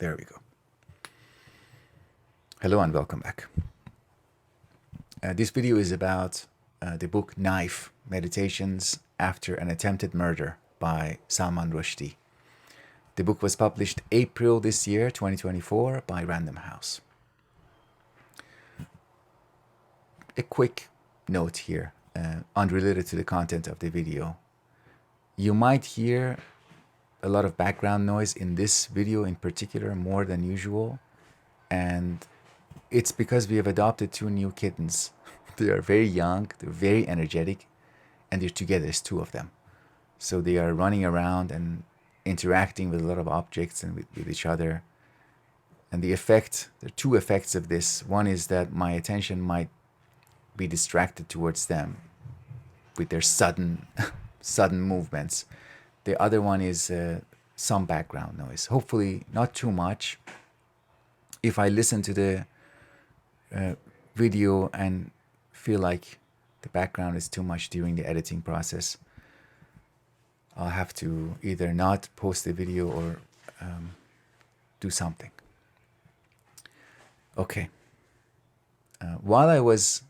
There we go. Hello and welcome back. This video is about the book Knife, Meditations After an Attempted Murder by Salman Rushdie. The book was published April this year, 2024, by Random House. A quick note here, unrelated to the content of the video. You might hear a lot of background noise in this video in particular, more than usual. And it's because we have adopted 2 new kittens. They are very young, they're very energetic, and they're together, there's 2 of them. So they are running around and interacting with a lot of objects and with each other. And the effect, there are 2 effects of this. One is that my attention might be distracted towards them with their sudden movements. The other one is some background noise. Hopefully not too much. If I listen to the video and feel like the background is too much during the editing process, I'll have to either not post the video or do something. Okay. While I was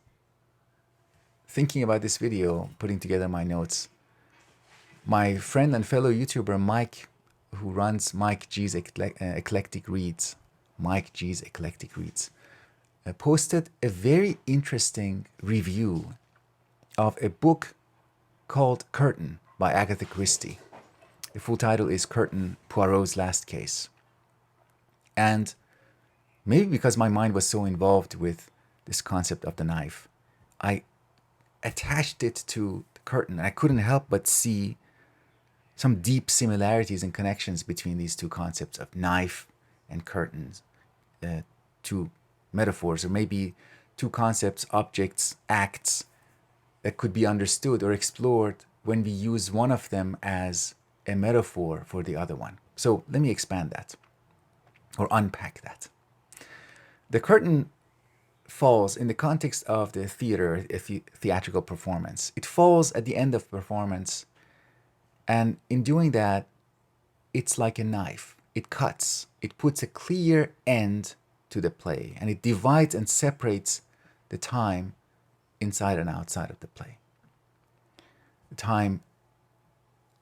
thinking about this video, putting together my notes, my friend and fellow YouTuber Mike, who runs Mike G's Eclectic Reads, posted a very interesting review of a book called Curtain by Agatha Christie. The full title is Curtain, Poirot's Last Case. And maybe because my mind was so involved with this concept of the knife, I attached it to the curtain. I couldn't help but see some deep similarities and connections between these 2 concepts of knife and curtains, 2 metaphors, or maybe 2 concepts, objects, acts that could be understood or explored when we use one of them as a metaphor for the other one. So let me expand that or unpack that. The curtain falls in the context of the theater, a theatrical performance. It falls at the end of performance, and in doing that, it's like a knife. It cuts. It puts a clear end to the play, and it divides and separates the time inside and outside of the play. The time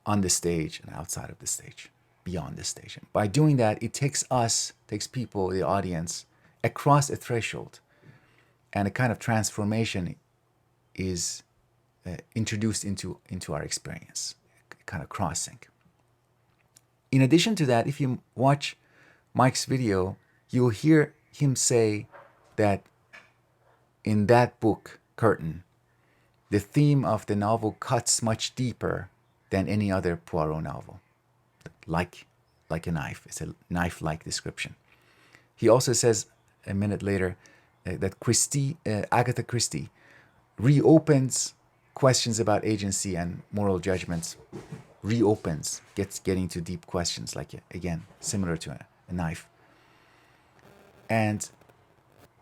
on the stage and outside of the stage, beyond the stage. And by doing that, it takes people, the audience, across a threshold, and a kind of transformation is introduced into our experience, a kind of crossing. In addition to that, if you watch Mike's video, you'll hear him say that in that book, Curtain, the theme of the novel cuts much deeper than any other Poirot novel, like a knife. It's a knife-like description. He also says a minute later that Agatha Christie reopens questions about agency and moral judgments, getting to deep questions, like, again, similar to a knife. And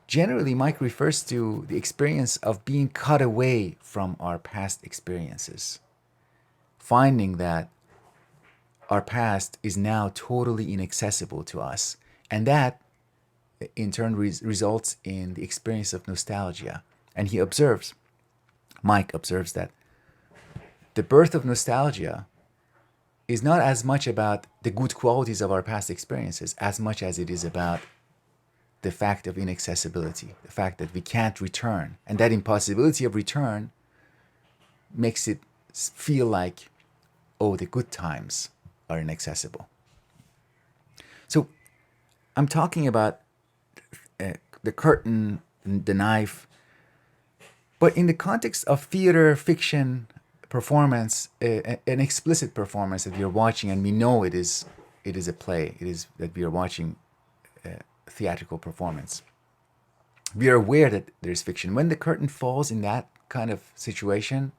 generally, Mike refers to the experience of being cut away from our past experiences, finding that our past is now totally inaccessible to us, and that in turn results in the experience of nostalgia. And Mike observes that the birth of nostalgia is not as much about the good qualities of our past experiences as much as it is about the fact of inaccessibility, the fact that we can't return. And that impossibility of return makes it feel like, oh, the good times are inaccessible. So I'm talking about the curtain, the knife, but in the context of theater, fiction, performance, an explicit performance that we are watching, and we know it is a play, it is that we are watching a theatrical performance. We are aware that there's fiction. When the curtain falls in that kind of situation,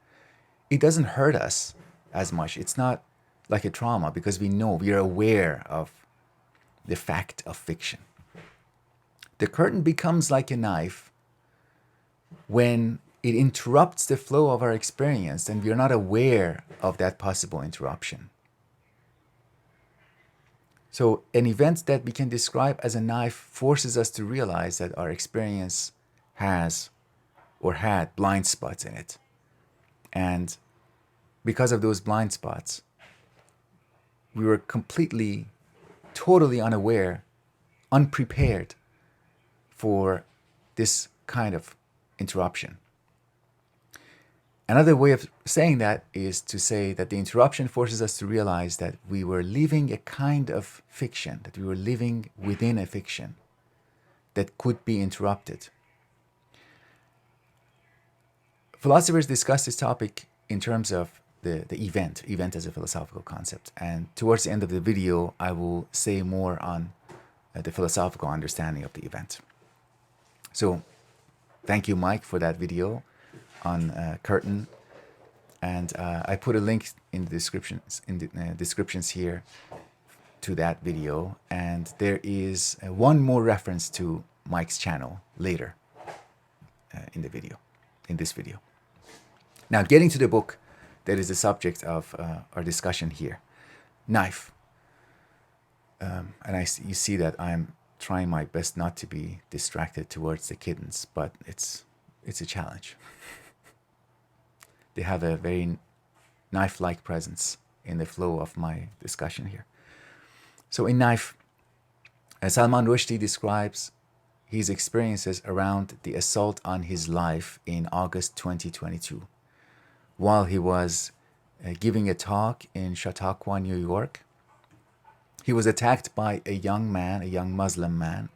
it doesn't hurt us as much. It's not like a trauma because we are aware of the fact of fiction. The curtain becomes like a knife when it interrupts the flow of our experience and we are not aware of that possible interruption. So an event that we can describe as a knife forces us to realize that our experience has or had blind spots in it. And because of those blind spots, we were completely, totally unaware, unprepared for this kind of interruption. Another way of saying that is to say that the interruption forces us to realize that we were living a kind of fiction, that we were living within a fiction that could be interrupted. Philosophers discuss this topic in terms of the event as a philosophical concept. And towards the end of the video, I will say more on the philosophical understanding of the event. So thank you, Mike, for that video on curtain. And I put a link in the descriptions here to that video. And there is one more reference to Mike's channel later in this video. Now, getting to the book that is the subject of our discussion here, Knife. And you see that I'm trying my best not to be distracted towards the kittens, but it's a challenge. They have a very knife-like presence in the flow of my discussion here. So in Knife, Salman Rushdie describes his experiences around the assault on his life in August 2022, while he was giving a talk in Chautauqua, New York. He was attacked by a young Muslim man,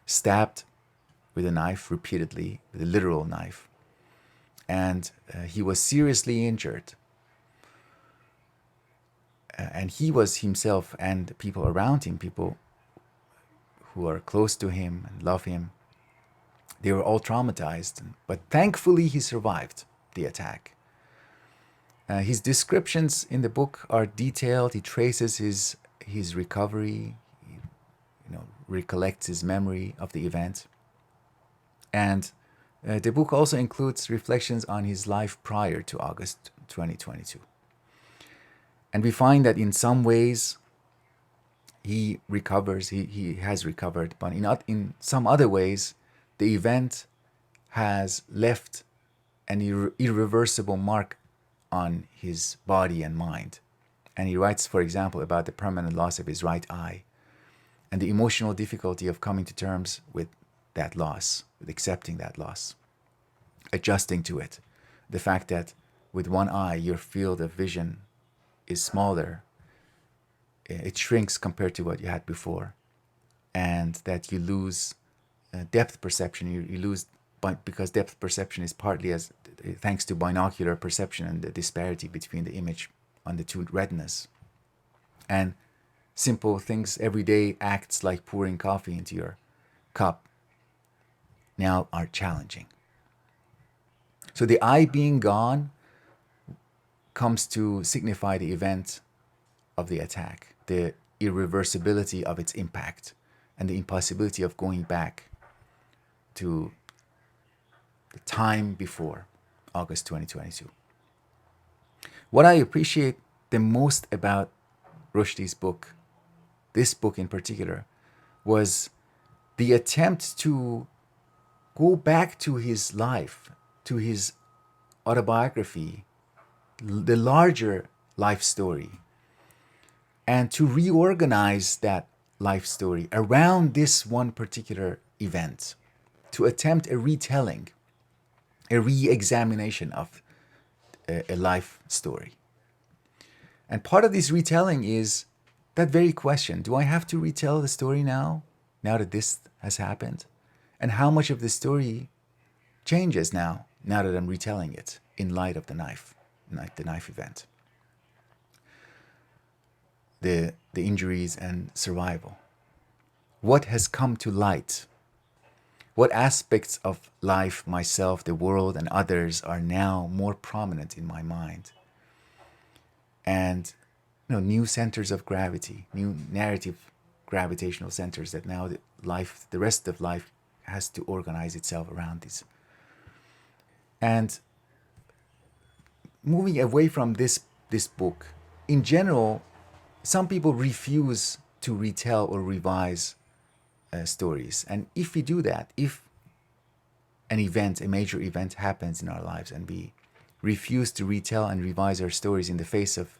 stabbed with a knife repeatedly, with a literal knife. And he was seriously injured. And he was himself and people around him, people who are close to him and love him, they were all traumatized. But thankfully, he survived the attack. His descriptions in the book are detailed. He traces his recovery, he, recollects his memory of the event. And the book also includes reflections on his life prior to August 2022. And we find that in some ways he recovers, he has recovered, but in some other ways, the event has left an irreversible mark on his body and mind. And he writes, for example, about the permanent loss of his right eye and the emotional difficulty of coming to terms with that loss, with accepting that loss, adjusting to it. The fact that with one eye, your field of vision is smaller, it shrinks compared to what you had before, and that you lose depth perception. You lose, because depth perception is partly thanks to binocular perception and the disparity between the image on the two retinas. And simple things, everyday acts like pouring coffee into your cup now are challenging. So the eye being gone comes to signify the event of the attack, the irreversibility of its impact, and the impossibility of going back to the time before August 2022. What I appreciate the most about Rushdie's book, this book in particular, was the attempt to go back to his life, to his autobiography, the larger life story, and to reorganize that life story around this one particular event, to attempt a retelling, a re-examination of a life story. And part of this retelling is that very question: do I have to retell the story now that this has happened? And how much of the story changes now that I'm retelling it in light of the knife event, the injuries and survival? What has come to light? What aspects of life, myself, the world, and others are now more prominent in my mind? And new centers of gravity, new narrative gravitational centers that now the rest of life has to organize itself around this. And moving away from this book, in general, some people refuse to retell or revise stories. And if we do that, if an event, a major event happens in our lives and we refuse to retell and revise our stories in the face of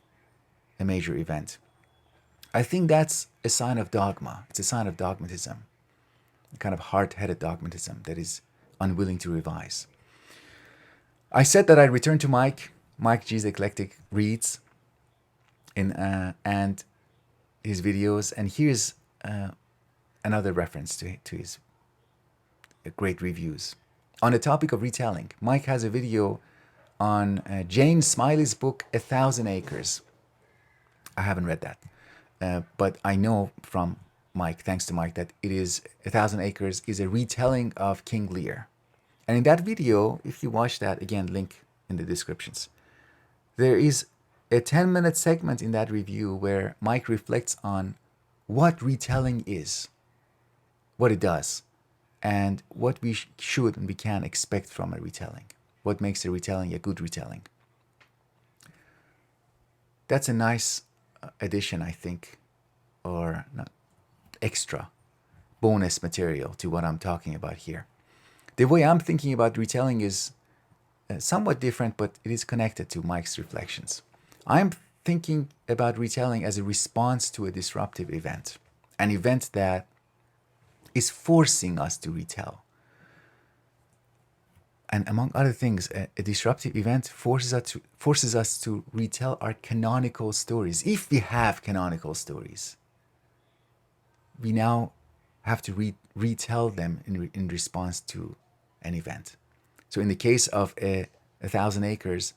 a major event, I think that's a sign of dogma. It's a sign of dogmatism, a kind of hard-headed dogmatism that is unwilling to revise. I said that I return to Mike G's Eclectic Reads and his videos, and here's another reference to his great reviews. On the topic of retelling, Mike has a video on Jane Smiley's book, 1,000 Acres. I haven't read that, but I know from Mike, thanks to Mike, that it is 1,000 Acres is a retelling of King Lear. And in that video, if you watch that, again, link in the descriptions, there is a 10-minute segment in that review where Mike reflects on what retelling is, what it does, and what we should and we can expect from a retelling. What makes a retelling a good retelling. That's a nice addition, I think, or not, extra bonus material to what I'm talking about here. The way I'm thinking about retelling is somewhat different, but it is connected to Mike's reflections. I'm thinking about retelling as a response to a disruptive event, an event that is forcing us to retell. And among other things, a disruptive event forces us to retell our canonical stories. If we have canonical stories, we now have to retell them in response to an event. So in the case of 1,000 Acres,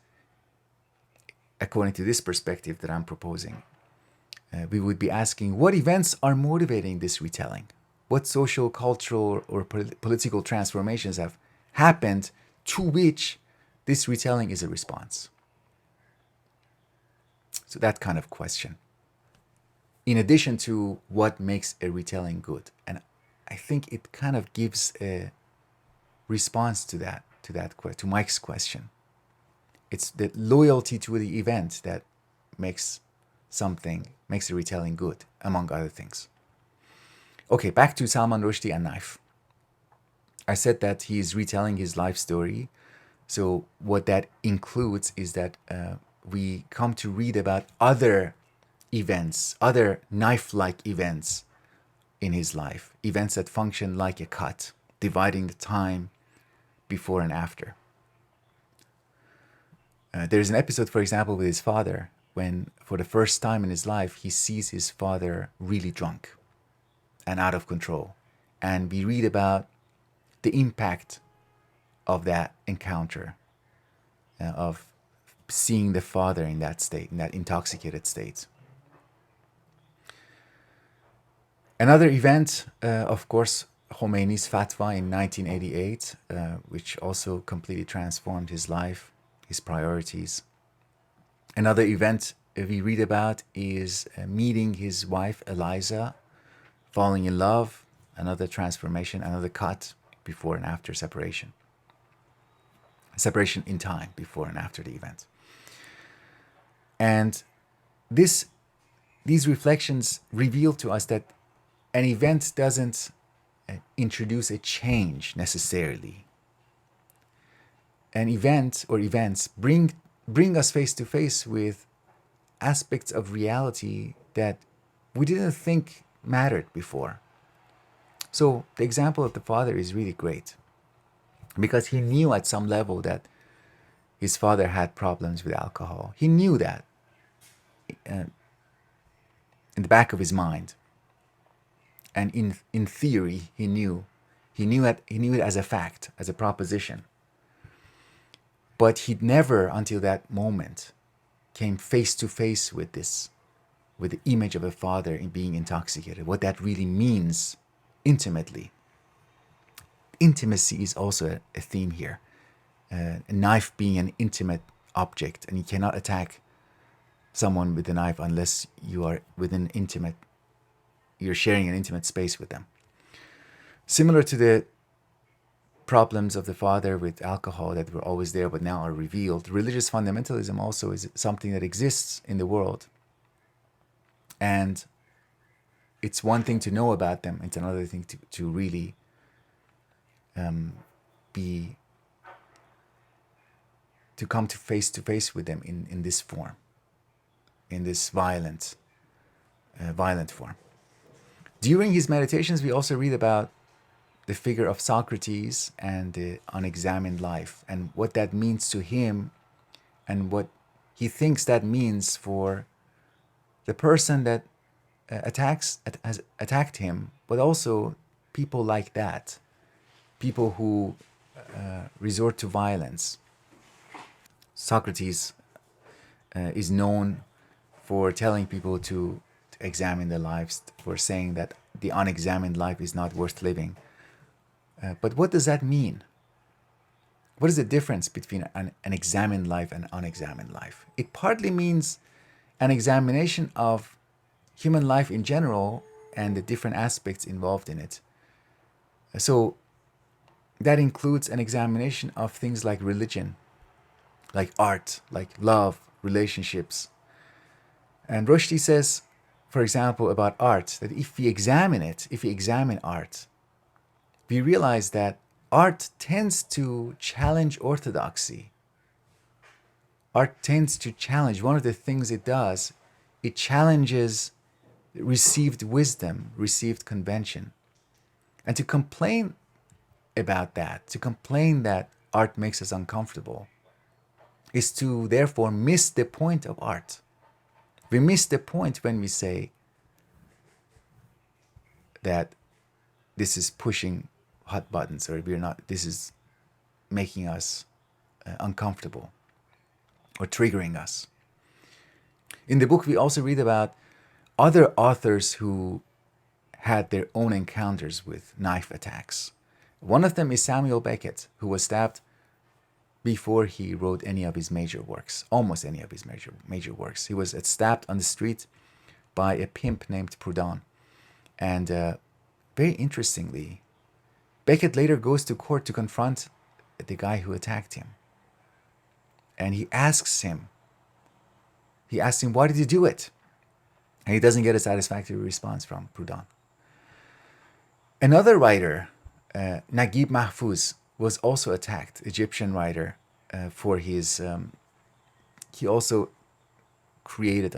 according to this perspective that I'm proposing, we would be asking, what events are motivating this retelling? What social, cultural, or political transformations have happened to which this retelling is a response? So that kind of question. In addition to what makes a retelling good. And I think it kind of gives a response to Mike's question. It's the loyalty to the event that makes a retelling good, among other things. Okay, back to Salman Rushdie and knife. I said that he is retelling his life story. So what that includes is that we come to read about other events, other knife-like events in his life, events that function like a cut, dividing the time before and after. There's an episode, for example, with his father, when for the first time in his life, he sees his father really drunk and out of control. And we read about the impact of that encounter, of seeing the father in that state, in that intoxicated state. Another event, of course, Khomeini's fatwa in 1988, which also completely transformed his life, his priorities. Another event we read about is meeting his wife, Eliza, falling in love, another transformation, another cut before and after separation. Separation in time, before and after the event. And these reflections reveal to us that an event doesn't introduce a change necessarily. An event or events bring us face to face with aspects of reality that we didn't think mattered before. So the example of the father is really great, because he knew at some level that his father had problems with alcohol. He knew that in the back of his mind. And in theory, he knew it as a fact, as a proposition. But he'd never, until that moment, came face to face with this, with the image of a father in being intoxicated, what that really means intimately. Intimacy is also a theme here. A knife being an intimate object, and you cannot attack someone with a knife unless you are you're sharing an intimate space with them. Similar to the problems of the father with alcohol that were always there but now are revealed, religious fundamentalism also is something that exists in the world. And it's one thing to know about them, it's another thing to really be, to come to face with them in this form, in this violent form. During his meditations, we also read about the figure of Socrates and the unexamined life, and what that means to him, and what he thinks that means for the person that has attacked him, but also people like that, people who resort to violence. Socrates is known for telling people to examine their lives, for saying that the unexamined life is not worth living. But what does that mean? What is the difference between an examined life and unexamined life? It partly means an examination of human life in general and the different aspects involved in it. So that includes an examination of things like religion, like art, like love, relationships. And Rushdie says, for example, about art, that if we examine it, if we examine art, we realize that art tends to challenge orthodoxy. Art tends to challenge, one of the things it does, it challenges received wisdom, received convention. And to complain about that, to complain that art makes us uncomfortable, is to therefore miss the point of art. We miss the point when we say that this is pushing hot buttons, or we're not, this is making us uncomfortable or triggering us. In the book, we also read about other authors who had their own encounters with knife attacks. One of them is Samuel Beckett, who was stabbed before he wrote any of his major works, almost any of his major works. He was stabbed on the street by a pimp named Proudhon. And very interestingly, Beckett later goes to court to confront the guy who attacked him. And he asks him, why did you do it? And he doesn't get a satisfactory response from Proudhon. Another writer, Naguib Mahfouz, was also attacked, Egyptian writer, for his, he also created,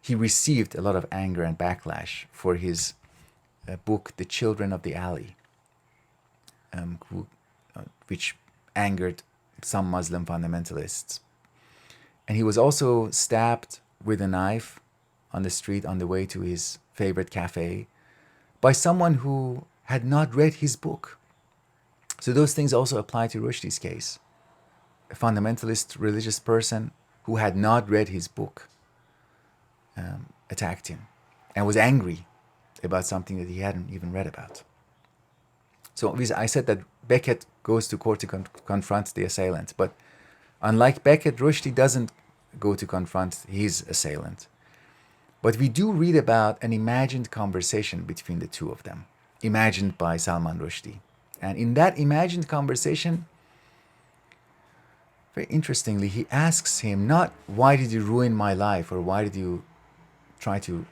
he received a lot of anger and backlash for his book, The Children of the Alley, which angered some Muslim fundamentalists. And he was also stabbed with a knife on the street on the way to his favorite cafe by someone who had not read his book. So those things also apply to Rushdie's case. A fundamentalist religious person who had not read his book attacked him and was angry about something that he hadn't even read about. So I said that Beckett goes to court to confront the assailant, but unlike Beckett, Rushdie doesn't go to confront his assailant. But we do read about an imagined conversation between the two of them, imagined by Salman Rushdie. And in that imagined conversation, very interestingly, he asks him not, why did you ruin my life, or why did you try to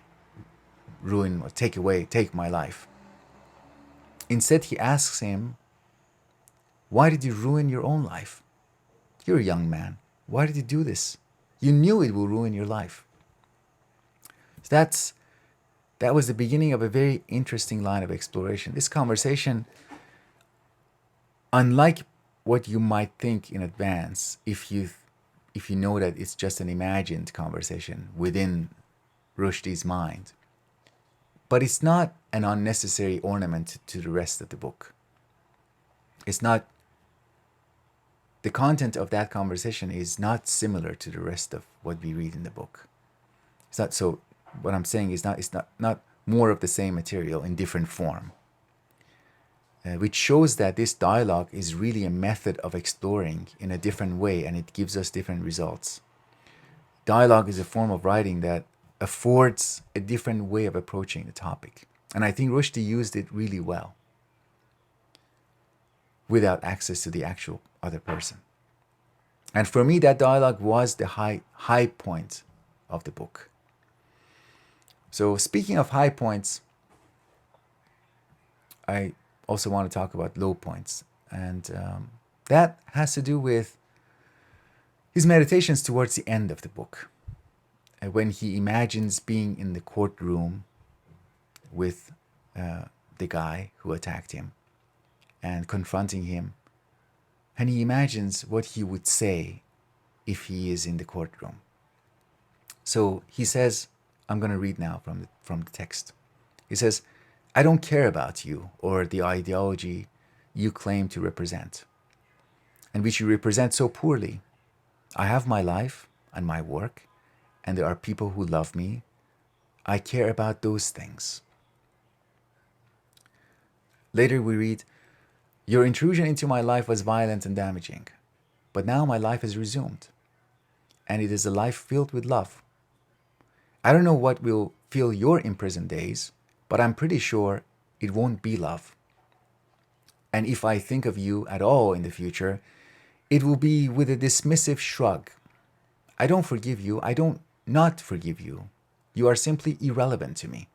ruin or take my life? Instead, he asks him, why did you ruin your own life? You're a young man. Why did you do this? You knew it will ruin your life. So that was the beginning of a very interesting line of exploration. This conversation, unlike what you might think in advance, if you know that it's just an imagined conversation within Rushdie's mind, but it's not an unnecessary ornament to the rest of the book. It's not, the content of that conversation is not similar to the rest of what we read in the book. It's not, so what I'm saying is it's not more of the same material in different form, which shows that this dialogue is really a method of exploring in a different way, and it gives us different results. Dialogue is a form of writing that affords a different way of approaching the topic. And I think Rushdie used it really well without access to the actual other person. And for me, that dialogue was the high point of the book. So speaking of high points, I also want to talk about low points. And that has to do with his meditations towards the end of the book. When he imagines being in the courtroom with the guy who attacked him and confronting him. And he imagines what he would say if he is in the courtroom. So he says, I'm going to read now from the text. He says, I don't care about you or the ideology you claim to represent, and which you represent so poorly. I have my life and my work, and there are people who love me. I care about those things. Later we read, your intrusion into my life was violent and damaging, but now my life is resumed, and it is a life filled with love. I don't know what will fill your imprisoned days, but I'm pretty sure it won't be love. And if I think of you at all in the future, it will be with a dismissive shrug. I don't forgive you. I don't not forgive you. You are simply irrelevant to me.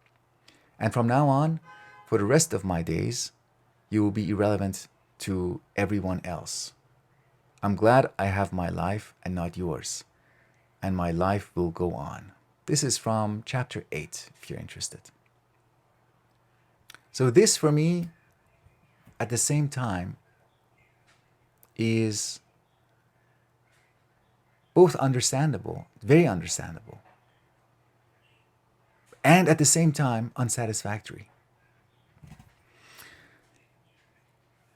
And from now on, for the rest of my days, you will be irrelevant to everyone else. I'm glad I have my life and not yours, and my life will go on. This is from chapter 8, if you're interested. So this, for me, at the same time, is both understandable, very understandable, and at the same time unsatisfactory.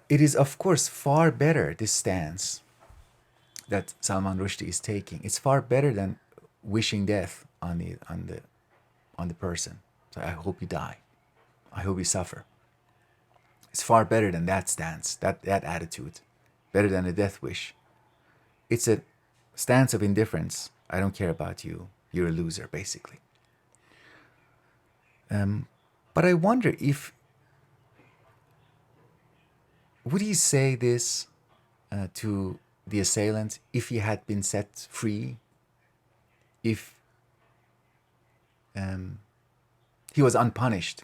It is, of course, far better, this stance that Salman Rushdie is taking. It's far better than wishing death on the person. So I hope you die. I hope you suffer. It's far better than that stance, that attitude, better than a death wish. It's a stance of indifference. I don't care about you. You're a loser, basically. But I wonder if, would he say this to the assailant if he had been set free, if he was unpunished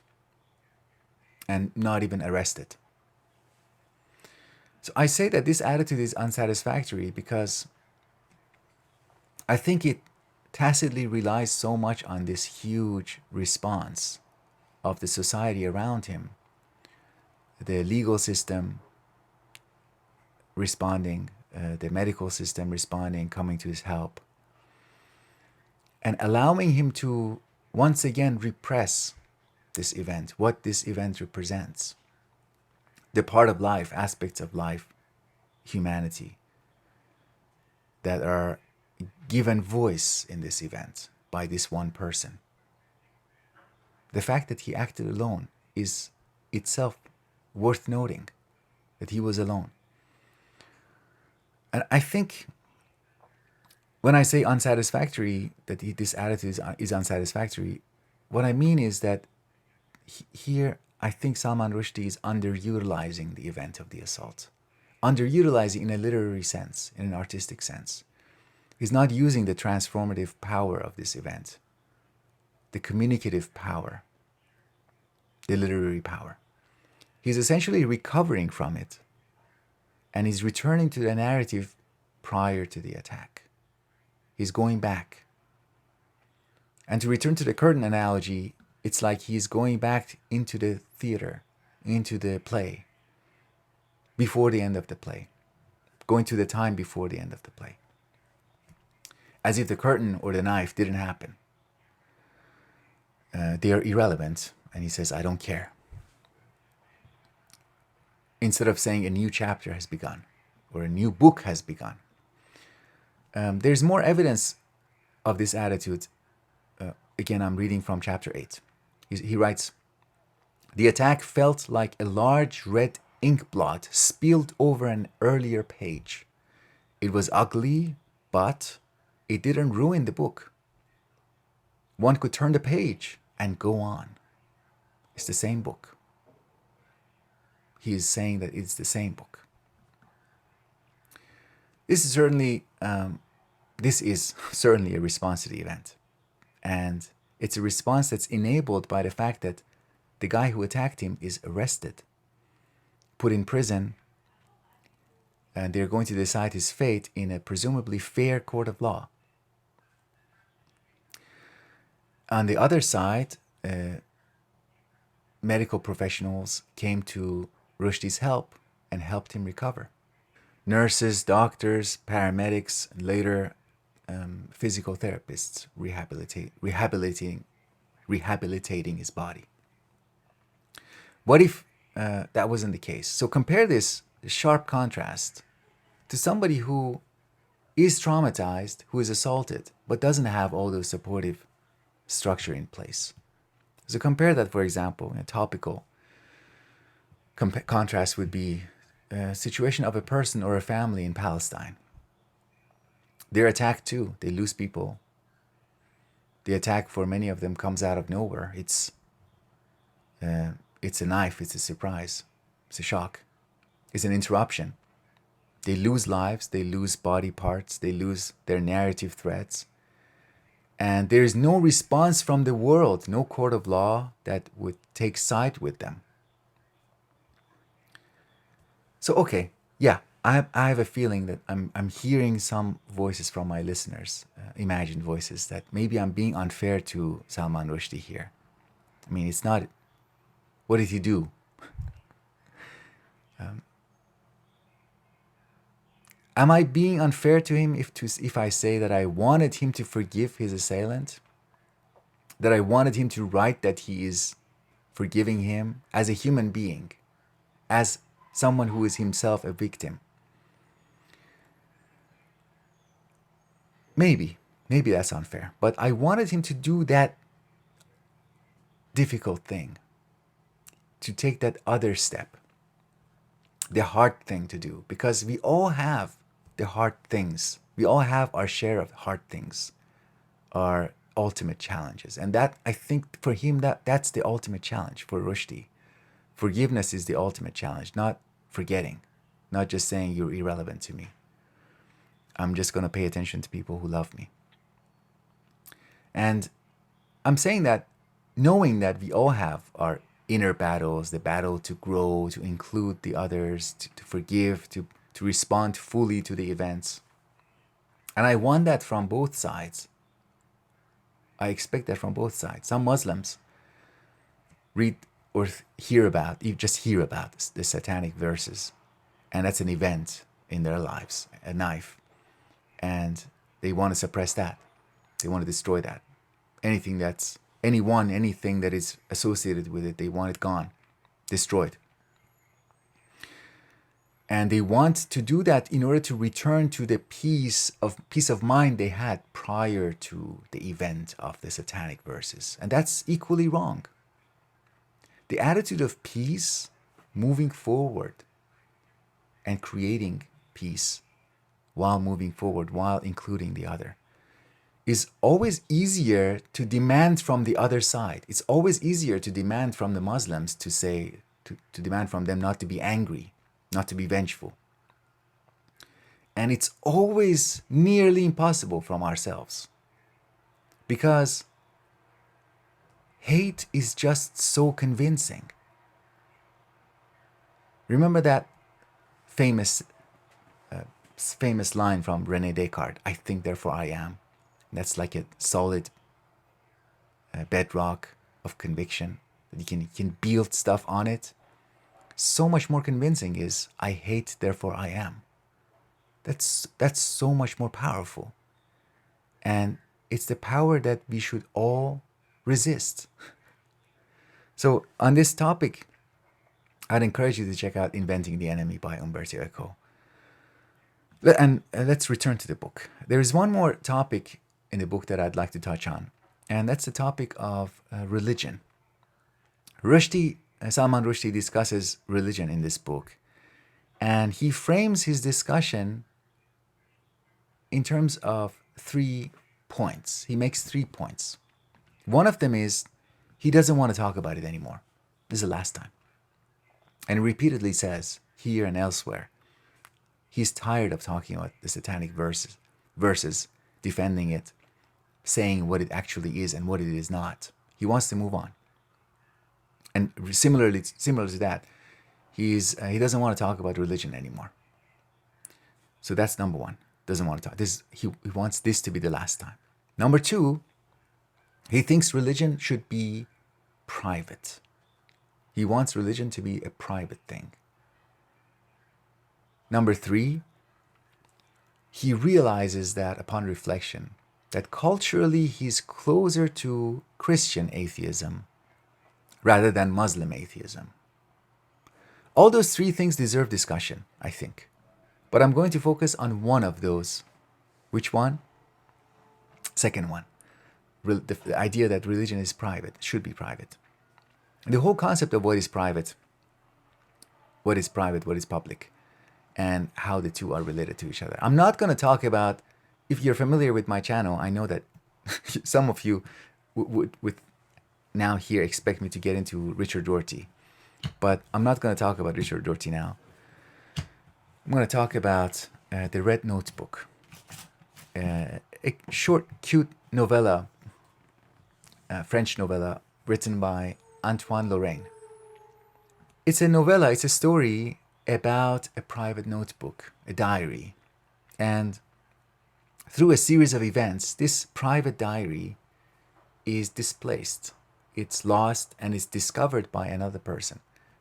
and not even arrested? So I say that this attitude is unsatisfactory because I think it tacitly relies so much on this huge response of the society around him, the legal system responding, the medical system responding, coming to his help, and allowing him to once again repress this event, what this event represents, the part of life, aspects of life, humanity, that are given voice in this event by this one person. The fact that he acted alone is itself worth noting, that he was alone. And I think when I say unsatisfactory, that this attitude is unsatisfactory, what I mean is that here I think Salman Rushdie is underutilizing the event of the assault. Underutilizing in a literary sense, in an artistic sense. He's not using the transformative power of this event, the communicative power, the literary power. He's essentially recovering from it, and he's returning to the narrative prior to the attack. He's going back. And to return to the curtain analogy, it's like he's going back into the theater, into the play, before the end of the play, going to the time before the end of the play, as if the curtain or the knife didn't happen. They are irrelevant, and he says, I don't care. Instead of saying a new chapter has begun, or a new book has begun. There's more evidence of this attitude. Again, I'm reading from chapter 8. He writes, the attack felt like a large red ink blot spilled over an earlier page. It was ugly, but it didn't ruin the book. One could turn the page and go on. It's the same book. He is saying that it's the same book. This is certainly a response to the event. And It's a response that's enabled by the fact that the guy who attacked him is arrested, put in prison, and they're going to decide his fate in a presumably fair court of law. On the other side, medical professionals came to Rushdie's help and helped him recover. Nurses, doctors, paramedics, and later physical therapists rehabilitating his body. What if that wasn't the case? So compare this sharp contrast to somebody who is traumatized, who is assaulted, but doesn't have all those supportive structure in place. So compare that, for example, in a topical contrast would be a situation of a person or a family in Palestine. They're attacked too. They lose people. The attack for many of them comes out of nowhere. It's a knife. It's a surprise. It's a shock. It's an interruption. They lose lives. They lose body parts. They lose their narrative threads. And there is no response from the world, no court of law that would take side with them. So, okay, yeah, I have a feeling that I'm hearing some voices from my listeners, imagined voices, that maybe I'm being unfair to Salman Rushdie here. I mean, it's not, what did he do? Am I being unfair to him if I say that I wanted him to forgive his assailant? That I wanted him to write that he is forgiving him as a human being, as someone who is himself a victim? Maybe that's unfair. But I wanted him to do that difficult thing, to take that other step, the hard thing to do, because we all have the hard things. We all have our share of hard things, our ultimate challenges. And that, I think for him, that's the ultimate challenge for Rushdie. Forgiveness is the ultimate challenge, not forgetting, not just saying you're irrelevant to me. I'm just going to pay attention to people who love me. And I'm saying that knowing that we all have our inner battles, the battle to grow, to include the others, to forgive, to respond fully to the events. And I want that from both sides. I expect that from both sides. Some Muslims read or hear about, you just hear about the satanic verses, and that's an event in their lives, a knife, and they want to suppress that. They want to destroy that. Anything that is associated with it, they want it gone, destroyed. And they want to do that in order to return to the peace of mind they had prior to the event of the satanic verses. And that's equally wrong. The attitude of peace, moving forward and creating peace while moving forward, while including the other, is always easier to demand from the other side. It's always easier to demand from the Muslims to demand from them not to be angry, not to be vengeful. And it's always nearly impossible from ourselves, because hate is just so convincing. Remember that famous line from René Descartes, "I think, therefore I am." That's like a solid bedrock of conviction that you can build stuff on it. So much more convincing is "I hate, therefore I am." That's so much more powerful. And it's the power that we should all resist. So on this topic, I'd encourage you to check out Inventing the Enemy by Umberto Eco. And let's return to the book. There is one more topic in the book that I'd like to touch on, and that's the topic of religion. Salman Rushdie discusses religion in this book, and he frames his discussion in terms of 3 points. He makes 3 points. One of them is he doesn't want to talk about it anymore. This is the last time. And he repeatedly says, here and elsewhere, he's tired of talking about the satanic verses, defending it, saying what it actually is and what it is not. He wants to move on. And similar to that, he doesn't want to talk about religion anymore. So that's number one. Doesn't want to talk. He wants this to be the last time. Number two, he thinks religion should be private. He wants religion to be a private thing. Number three, he realizes that upon reflection, that culturally he's closer to Christian atheism rather than Muslim atheism. All those three things deserve discussion, I think. But I'm going to focus on one of those. Which one? Second one. The idea that religion is private, should be private. The whole concept of what is private, what is public, and how the two are related to each other. I'm not going to talk about, if you're familiar with my channel, I know that some of you would now here expect me to get into Richard Rorty, but I'm not going to talk about Richard Rorty now. I'm going to talk about The Red Notebook, a short, cute novella, French novella, written by Antoine Laurain. It's a novella, it's a story about a private notebook, a diary. And through a series of events, this private diary is displaced. It's lost and is discovered by another person.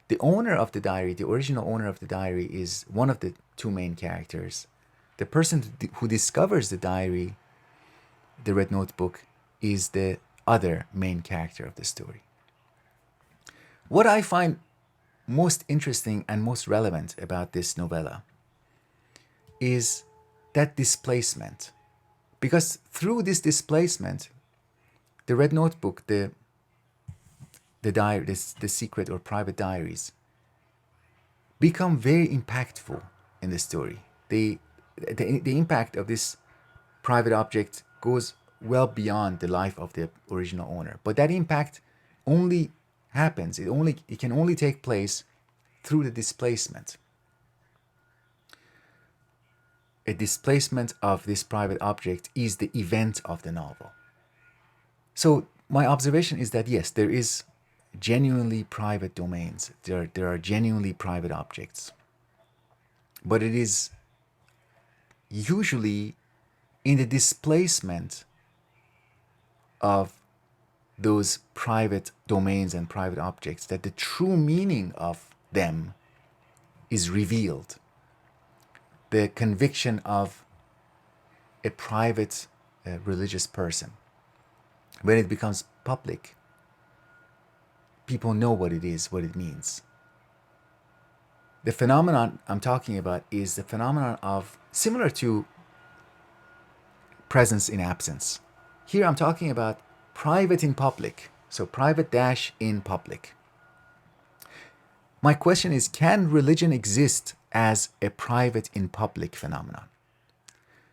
The owner of the diary, the original owner of the diary, is one of the two main characters. The person who discovers the diary, the Red Notebook, is the other main character of the story. What I find most interesting and most relevant about this novella is that displacement. Because through this displacement, the Red Notebook, the diary, the secret or private diaries, become very impactful in the story. The impact of this private object goes well beyond the life of the original owner. But that impact only happens, it can only take place through the displacement. A displacement of this private object is the event of the novel. So my observation is that yes, there is genuinely private domains. There are genuinely private objects. But it is usually in the displacement of those private domains and private objects that the true meaning of them is revealed. The conviction of a private religious person, when it becomes public, people know what it is, what it means. The phenomenon I'm talking about is the phenomenon of, similar to presence in absence. Here I'm talking about private in public. So private dash in public. My question is, can religion exist as a private in public phenomenon?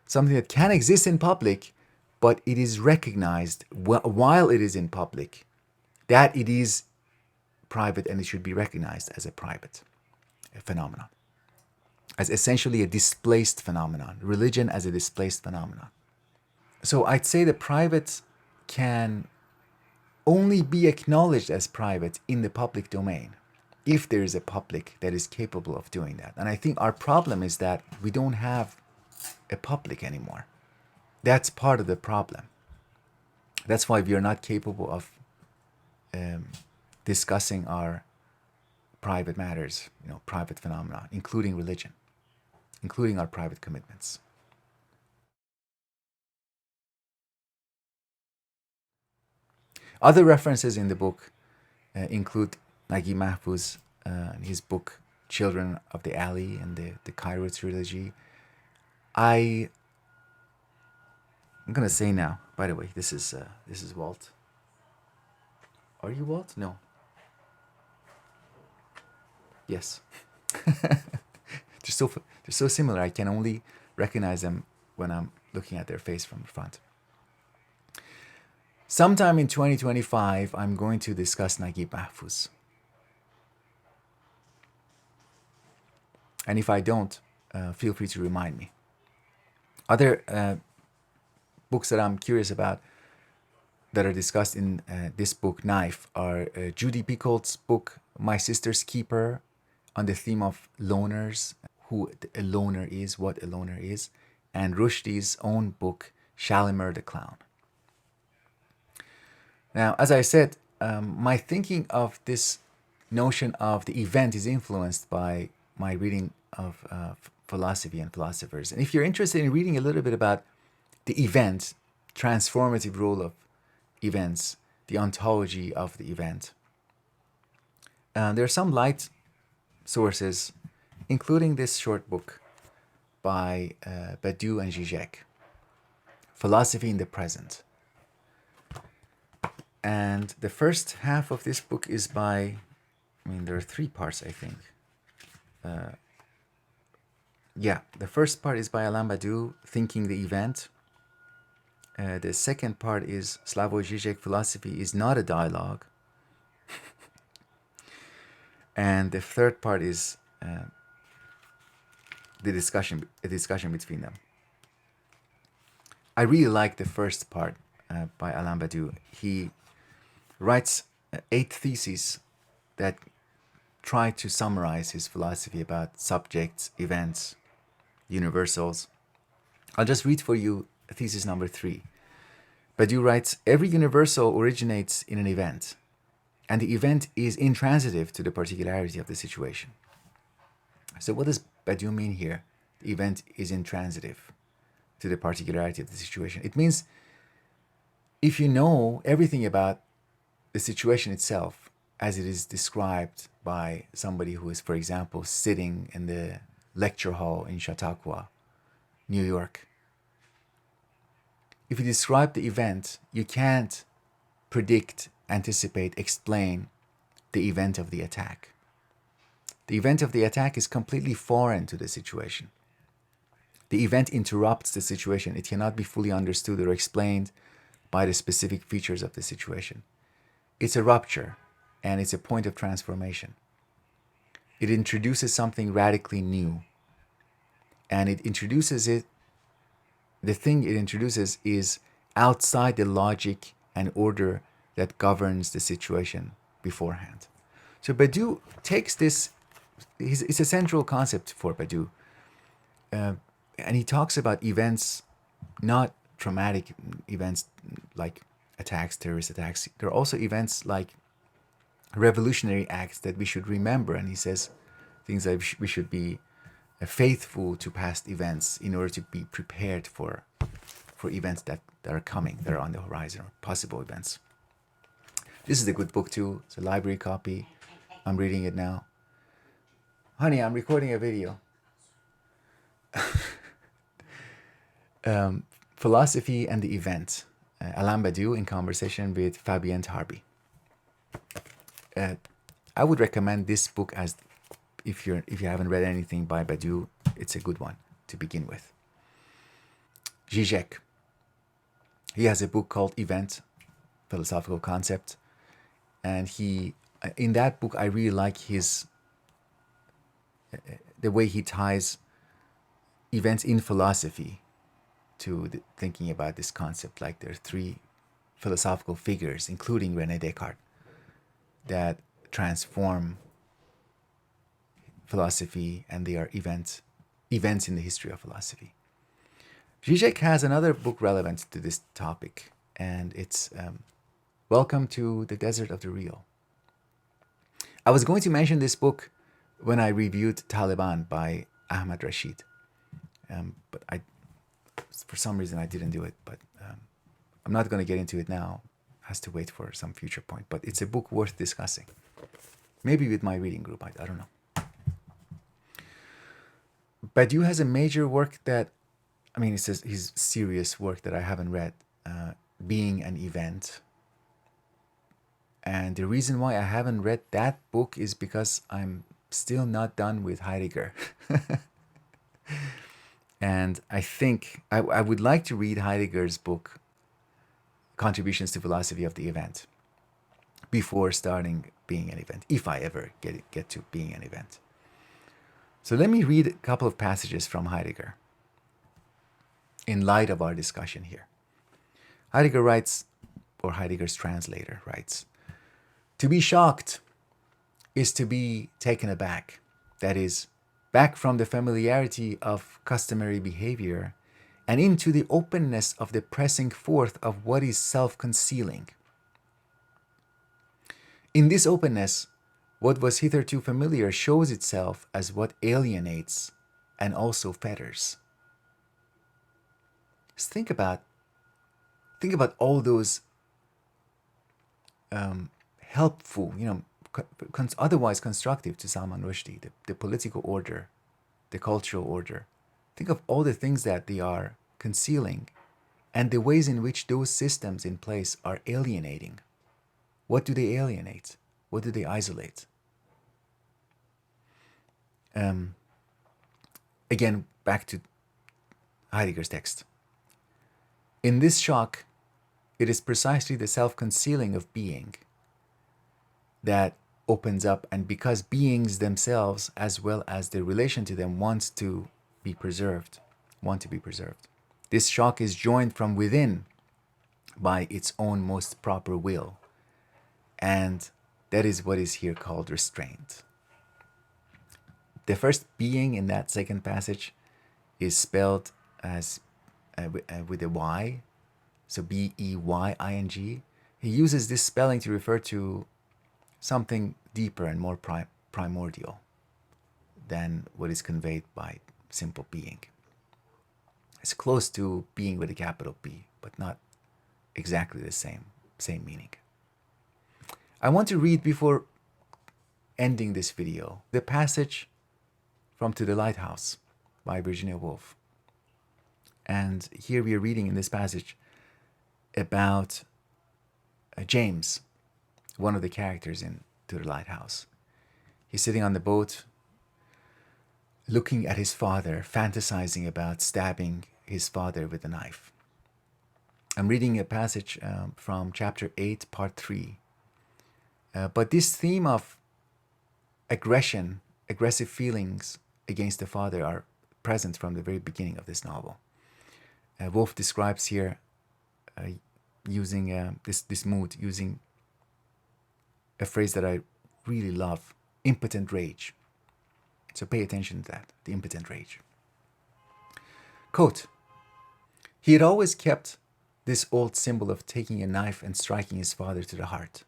Something that can exist in public, but it is recognized while it is in public, that it is private and it should be recognized as a private phenomenon, as essentially a displaced phenomenon, religion as a displaced phenomenon. So I'd say the private can only be acknowledged as private in the public domain if there is a public that is capable of doing that. And I think our problem is that we don't have a public anymore. That's part of the problem. That's why we are not capable of discussing our private matters, private phenomena, including religion, including our private commitments. Other references in the book include Naguib Mahfouz and his book Children of the Alley and the Cairo trilogy. I'm gonna say now, by the way, this is Walt. Are you Walt? No. Yes. They're so similar. I can only recognize them when I'm looking at their face from the front. Sometime in 2025, I'm going to discuss Naguib Mahfouz. And if I don't, feel free to remind me. Other books that I'm curious about that are discussed in this book, Knife, are Judy Picoult's book, My Sister's Keeper, on the theme of loners, who a loner is, what a loner is, and Rushdie's own book, Shalimar the Clown. Now, as I said, my thinking of this notion of the event is influenced by my reading of philosophy and philosophers. And if you're interested in reading a little bit about the event, transformative role of events, the ontology of the event, there are some light sources, including this short book by Badiou and Žižek, Philosophy in the Present. And the first half of this book is by, there are 3 parts, I think. The first part is by Alain Badiou, Thinking the Event. The second part is Slavoj Žižek, Philosophy is Not a Dialogue. And the third part is a discussion between them. I really like the first part by Alain Badiou. He writes 8 theses that try to summarize his philosophy about subjects, events, universals. I'll just read for you thesis number 3. Badiou writes, every universal originates in an event, and the event is intransitive to the particularity of the situation. So what does Badiou mean here? The event is intransitive to the particularity of the situation. It means if you know everything about the situation itself as it is described by somebody who is, for example, sitting in the lecture hall in Chautauqua, New York. If you describe the event, you can't predict, anticipate, explain the event of the attack. The event of the attack is completely foreign to the situation. The event interrupts the situation. It cannot be fully understood or explained by the specific features of the situation. It's a rupture, and it's a point of transformation. It introduces something radically new, and the thing it introduces is outside the logic and order that governs the situation beforehand. So Badiou takes this, it's a central concept for Badiou, and he talks about events, not traumatic events like attacks, terrorist attacks. There are also events like revolutionary acts that we should remember, and he says things like we should be faithful to past events in order to be prepared for events that are coming, that are on the horizon, or possible events. This is a good book too. It's a library copy. I'm reading it now. Honey, I'm recording a video. Philosophy and the Event. Alain Badiou in conversation with Fabien Tarby. I would recommend this book as if you haven't read anything by Badiou, it's a good one to begin with. Žižek. He has a book called Event, Philosophical Concept, and in that book I really like the way he ties events in philosophy to thinking about this concept. Like there are 3 philosophical figures, including René Descartes, that transform philosophy, and they are events in the history of philosophy. Žižek has another book relevant to this topic, and it's Welcome to the Desert of the Real. I was going to mention this book when I reviewed Taliban by Ahmad Rashid, but for some reason I didn't do it, but I'm not going to get into it now. It has to wait for some future point, but it's a book worth discussing. Maybe with my reading group, I don't know. Badiou has a major work that, it's his serious work that I haven't read, Being an Event. And the reason why I haven't read that book is because I'm still not done with Heidegger. And I think I would like to read Heidegger's book, Contributions to Philosophy of the Event, before starting Being an Event, if I ever get to Being an Event. So let me read a couple of passages from Heidegger in light of our discussion here. Heidegger writes, or Heidegger's translator, writes, "To be shocked is to be taken aback, that is, back from the familiarity of customary behavior and into the openness of the pressing forth of what is self-concealing. In this openness, what was hitherto familiar shows itself as what alienates and also fetters." Just think about all those helpful, otherwise constructive to Salman Rushdie, the political order, the cultural order. Think of all the things that they are concealing and the ways in which those systems in place are alienating. What do they alienate? What do they isolate? Again, back to Heidegger's text. In this shock, it is precisely the self-concealing of being that opens up, and because beings themselves, as well as their relation to them, want to be preserved. This shock is joined from within by its own most proper will, and that is what is here called restraint. The first being in that second passage is spelled as with a Y, so B-E-Y-I-N-G. He uses this spelling to refer to something deeper and more primordial than what is conveyed by simple being. It's close to being with a capital B, but not exactly the same meaning. I want to read, before ending this video, the passage from To the Lighthouse by Virginia Woolf. And here we are reading in this passage about James, one of the characters in To the Lighthouse. He's sitting on the boat, looking at his father, fantasizing about stabbing his father with a knife. I'm reading a passage from chapter 8, part 3. But this theme of aggressive feelings against the father are present from the very beginning of this novel. Woolf describes here using this mood, using a phrase that I really love, impotent rage. So pay attention to that, the impotent rage. Quote, "He had always kept this old symbol of taking a knife and striking his father to the heart.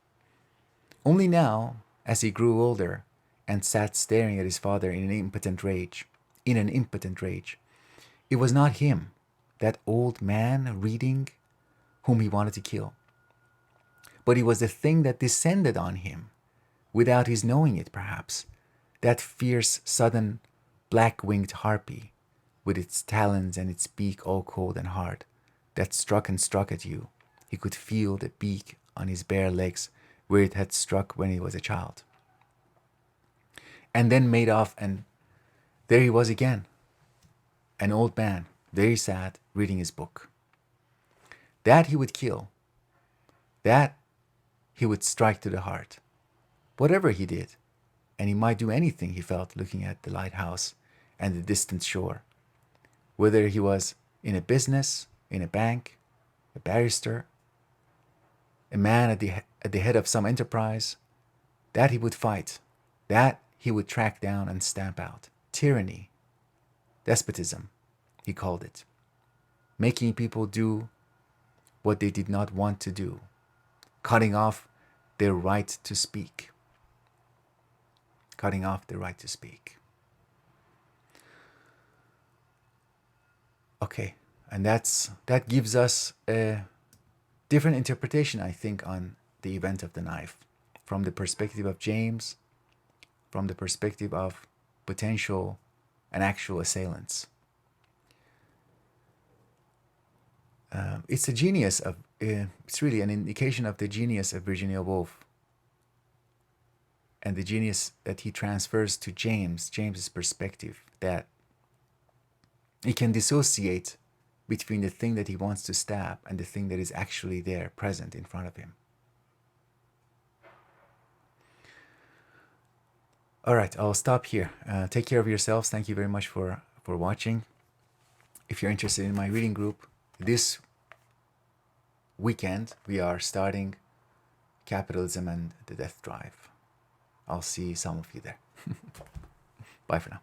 Only now, as he grew older and sat staring at his father in an impotent rage, it was not him, that old man reading, whom he wanted to kill. But it was the thing that descended on him, without his knowing it perhaps, that fierce, sudden, black-winged harpy, with its talons and its beak all cold and hard, that struck and struck at you. He could feel the beak on his bare legs where it had struck when he was a child. And then made off, and there he was again, an old man, very sad, reading his book. That he would kill, that he would strike to the heart, whatever he did, and he might do anything, he felt, looking at the lighthouse and the distant shore. Whether he was in a business, in a bank, a barrister, a man at the head of some enterprise, that he would fight, that he would track down and stamp out. Tyranny, despotism, he called it. Making people do what they did not want to do. Cutting off their right to speak. Cutting off their right to speak. Okay, and that gives us a different interpretation, I think, on the event of the knife, from the perspective of James, from the perspective of potential and actual assailants. It's a genius of. It's really an indication of the genius of Virginia Woolf, and the genius that he transfers to James's perspective, that he can dissociate between the thing that he wants to stab and the thing that is actually there, present in front of him. All right, I'll stop here. Take care of yourselves. Thank you very much for watching. If you're interested in my reading group, this weekend, we are starting Capitalism and the Death Drive. I'll see some of you there. Bye for now.